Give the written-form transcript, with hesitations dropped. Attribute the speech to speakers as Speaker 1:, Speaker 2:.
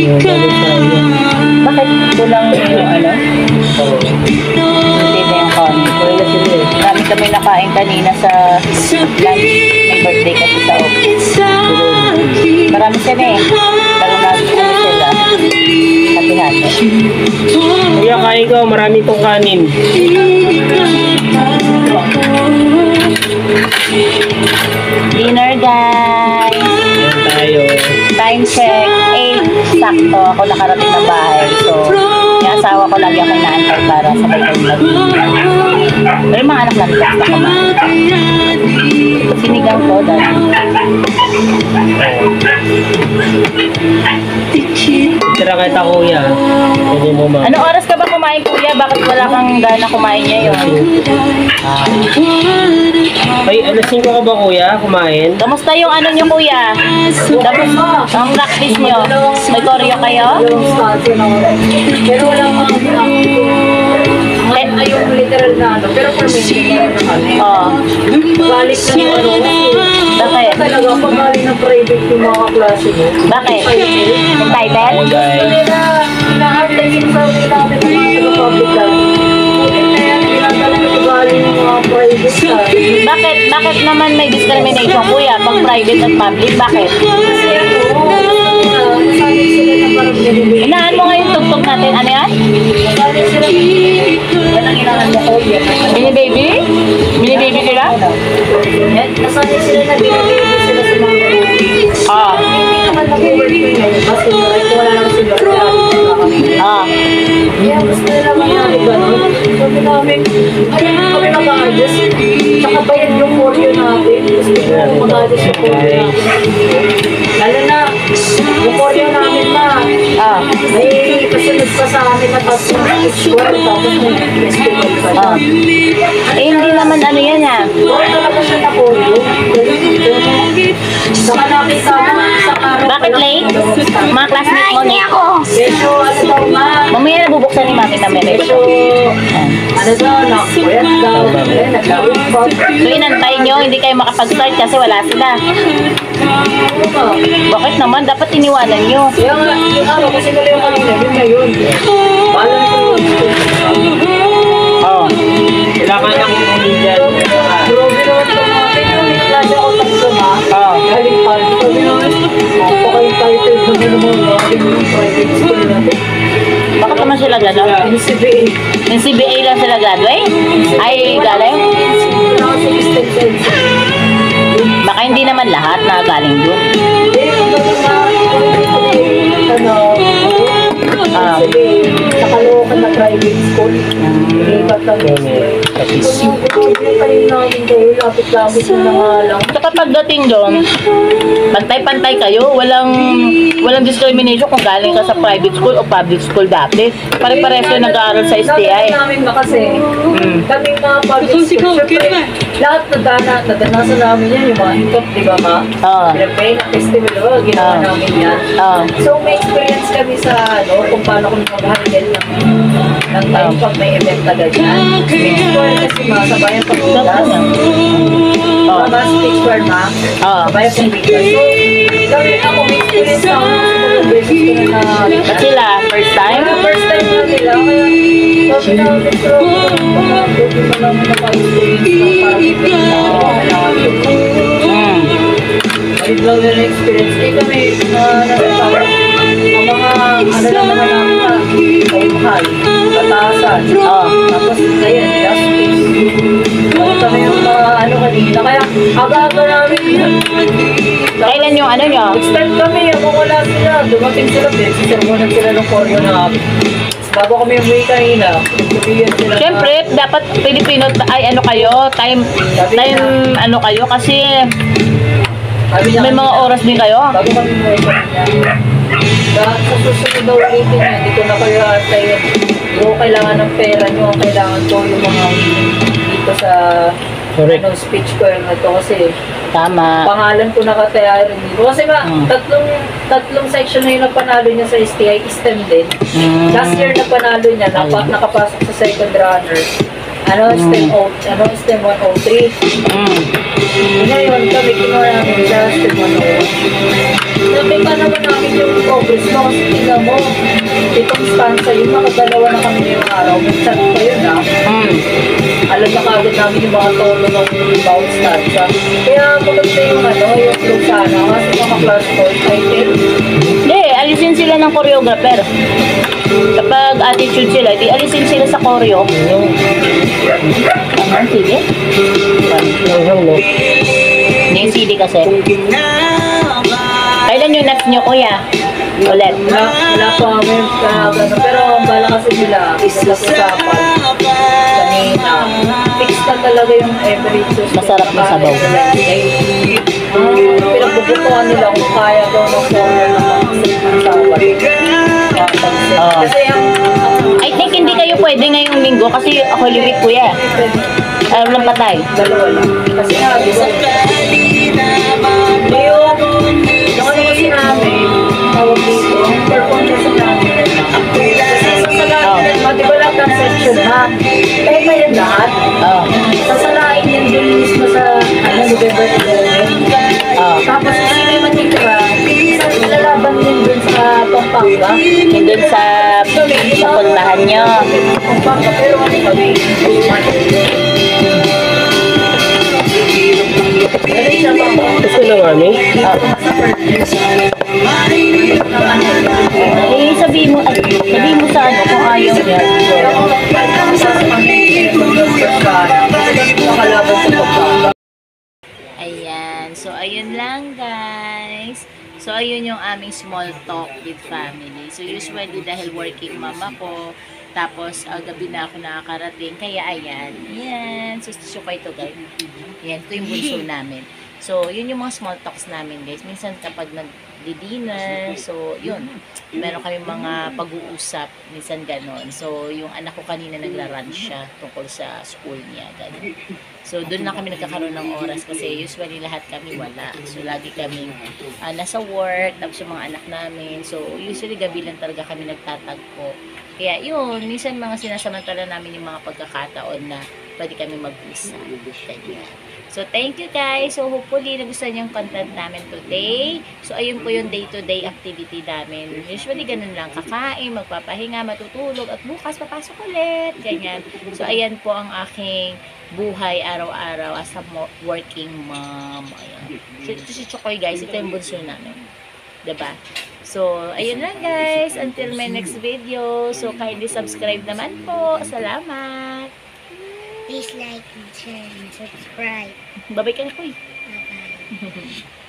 Speaker 1: Bakit kulang yung ano? Hindi na yung kanin. Marami kami nakain kanina sa lunch. May birthday kasi sa office. Marami sila eh. Pero ano sila. Hati-hati.
Speaker 2: Kuya, kain ko. Marami tong kanin.
Speaker 1: Dinner guys.
Speaker 2: Ayan tayo.
Speaker 1: Time check. 8. Sakto. Ako nakarating na bahay. So, yung asawa ko lagi ako inaantay para sabay kami mag-dinner. Pero yung mga anak namin basta kumain. Sinigang ko dahil.
Speaker 2: Tira kita, kuya. Pwede mo ma...
Speaker 1: Anong oras ka ba kumain, kuya? Bakit wala kang gana kumain ngayon?
Speaker 2: Ay, alas 5 ka ba, kuya? Kumain?
Speaker 1: Kamusta yung ano nyo, kuya? Tapos, ang practice nyo? May choreo kayo?
Speaker 3: Pero walang mga ay yung literal na ano, pero for me,
Speaker 1: Oo.
Speaker 3: balik na yung ano,
Speaker 1: Bakit?
Speaker 3: talaga pag galing ng private yung mga klase mo.
Speaker 1: Bakit? Yung title?
Speaker 2: Guys.
Speaker 3: Inaantay sa namin ng mga public lang. Kaya ginagawa na galing ng mga private study.
Speaker 1: Bakit? Bakit naman may discrimination, kuya? Pag private at public, bakit?
Speaker 3: Kasi nasanay sila na parang ganun.
Speaker 1: Inaan mo nga yung tugtog natin. Ano yan?
Speaker 3: Nasanay sila yan ang inangan mo ko.
Speaker 1: Mini baby? Mini baby sila?
Speaker 3: Nasanay sila na binababy sila sa mga group.
Speaker 1: Ah.
Speaker 3: Hindi naman nag-work ko yun. Kasi wala naman sila.
Speaker 1: Ah.
Speaker 3: Kaya gusto nila mangyari gano'n. Sabi namin, ayun kami mag-a-adjust. Tsaka bayad yung choreo natin. Gusto nila mag-a-adjust yung choreo natin. Lalo na, yung choreo namin na,
Speaker 1: Ah.
Speaker 3: may kasunod pa sa amin na tapos yung square, tapos may festival pa
Speaker 1: Ah.
Speaker 3: na.
Speaker 1: Eh, hindi naman ano yan ah.
Speaker 3: Wala talaga siya na choreo. Saka namin sa araw.
Speaker 1: Bakit late? Mga classmates mo late.
Speaker 3: Medyo, ano daw nga,
Speaker 1: Mamaya nabubuksan ni mami na meron.
Speaker 3: medyo, ano daw, nakapuyat daw, naglawin pa.
Speaker 1: So, inantay nyo, hindi kayo makapag-start kasi wala sila. Bakit naman? Dapat iniwanan nyo.
Speaker 3: Kaya nga, yung araw kasi nila yung kanina, yun na yun. Balang ko.
Speaker 1: Oh.
Speaker 2: Kailangan lang kunin dyan.
Speaker 3: Grabe naman ito mga yung klase ako tatlo na.
Speaker 1: Oh.
Speaker 3: Galing pa. Sabi naman, ako kayong title naman naman galing yung private school natin.
Speaker 1: Bakit naman sila gano'n?
Speaker 3: NCBA.
Speaker 1: Yung CBA lang sila graduate? Ay, galing? Baka hindi naman lahat na galing dun.
Speaker 3: Sa Caloocan na private school. Lipat lang yung lapit-lapit na nga lang.
Speaker 1: Saka pagdating doon, pantay-pantay kayo. Walang discrimination kung galing ka sa private school o public school dati. Pare-pares yung nag-aaral sa STI.
Speaker 3: Namin na kasi, kaming mga public school, syempre, lahat nadanasan namin yan, yung mga hikap, di ba ma?
Speaker 1: Oo.
Speaker 3: Siyempre, na festival, diba? Ginawa namin yan.
Speaker 1: Oo.
Speaker 3: So, may experience kami sa, ano, kung paano kung mag-handle ng time pag may event na ganyan. Speech choir kasi ma, sabayan pag ulas. Mga speech choir ma,
Speaker 1: Oo.
Speaker 3: sabayan pag ulas. So, kami ako, may experience ako ng sinulog versus ko na
Speaker 1: Ba't sila? First time?
Speaker 3: first time na nila, kaya sabi na ulit ko, baka buti mo lang naka-experience ng parang kailangan ko. Ayun lang yung experience. Eh kami, nagkakaroon, ang mga, ano lang naman namin na, ay mahal, pataasan. Tapos, ayun, justice. Tapos kami yung mga, ano kanina. Kaya, aga-aga namin yun.
Speaker 1: Kailan yung ano nyo?
Speaker 3: Start kami, kung wala sila, dumating sila, pinagsisermonan sila ng choreo namin. Bago kami umuwi kanina, sabihin sila.
Speaker 1: Siyempre, dapat Pilipino, ay ano kayo, time ano kayo, kasi may mga oras din kayo.
Speaker 3: Bago kami umuwi kanina. Sa susunod na ulitin niya, hindi ko na kayo antayin. Yung kailangan ng pera nyo, ang kailangan ko yung mga dito sa
Speaker 2: Correct.
Speaker 3: ano, speech ko na to kasi
Speaker 1: Tama.
Speaker 3: pangalan ko nakataya rin dito. Kasi tatlong section na yung napanalo niya sa STI, STEM din. Last year napanalo niya, nakapasok sa second runner. Ano, STEM 103. Ngayon, kami kinuha namin siya, STEM 101. Sabi pa naman namin yung progress mo kasi tingnan mo. Itong stanza yun, nakadalawa na kami yung araw. Mag-chat pa yun alam na kagad namin yung mga tono ng bawat stanza. Kaya maganda yung yung flow sana. Kasi mga class ko, excited.
Speaker 1: Hindi, alisin sila ng choreographer. Kapag attitude sila, di alisin sila sa choreo. Ano, sige?
Speaker 2: Langhang, no?
Speaker 1: Hindi yung CD kasi. Kailan yung next nyo, kuya? Ulit.
Speaker 3: Wala pa kami pero ang bala kasi nila, usapan kanina. Fix na talaga yung every Tuesday.
Speaker 1: Masarap na sabaw.
Speaker 3: Pinagbubutuan nila kung kaya daw ng corner ng usapan. Kasi
Speaker 1: I think hindi kayo pwede ngayong linggo kasi ako limit kuya. Alam lang patay.
Speaker 3: dalawa lang. Kasi nga, di ba? Yung ano kasi namin, tawag dito, ang performance namin. Kasi sasalain, di ba lahat ng section ha? Kahit na yan lahat, sasalain yan dun mismo sa November 11. Tapos kasi may matitira, lalaban din dun sa Pampanga.
Speaker 1: Yung dun sa puntahan nyo.
Speaker 3: Pampanga, pero ano kami? Ano siya ba?
Speaker 2: Gusto na mami?
Speaker 1: Eh, sabihin mo sa ano kung ayaw niya. Ayan. So, ayun lang, guys. So, ayun yung aming small talk with family. So, usually, dahil working mama ko, tapos, gabi na ako nakakarating. Kaya, ayan. Ayan. So, sukay to, guys. Ayan. Ito yung bunso namin. So, yun yung mga small talks namin, guys. Minsan, kapag nag-dinner, so, yun. Meron kami mga pag-uusap. Minsan, ganon. So, yung anak ko kanina nagra-run siya tungkol sa school niya. Ganon. So, doon na kami nagkakaroon ng oras kasi usually lahat kami wala. So, lagi kami nasa work, tapos yung mga anak namin. So, usually gabi lang talaga kami nagtatagpo. Kaya yun, minsan mga sinasamantala namin yung mga pagkakataon na pwede kami mag-isa. So, thank you guys. So, hopefully, nagustuhan yung content namin today. So, ayun po yung day-to-day activity namin. Usually, ganun lang. Kakain, magpapahinga, matutulog, at bukas papasok ulit. Ganyan. So, ayan po ang aking buhay araw-araw as a working mom. Ayan. So, ito si Chokoy guys. Ito yung bunso namin. Diba? So, ayun lang guys. Until my next video. So, kindly subscribe naman po. Salamat.
Speaker 4: Please like, share, and subscribe.
Speaker 1: Babay ka na, Koy.
Speaker 4: Bye-bye.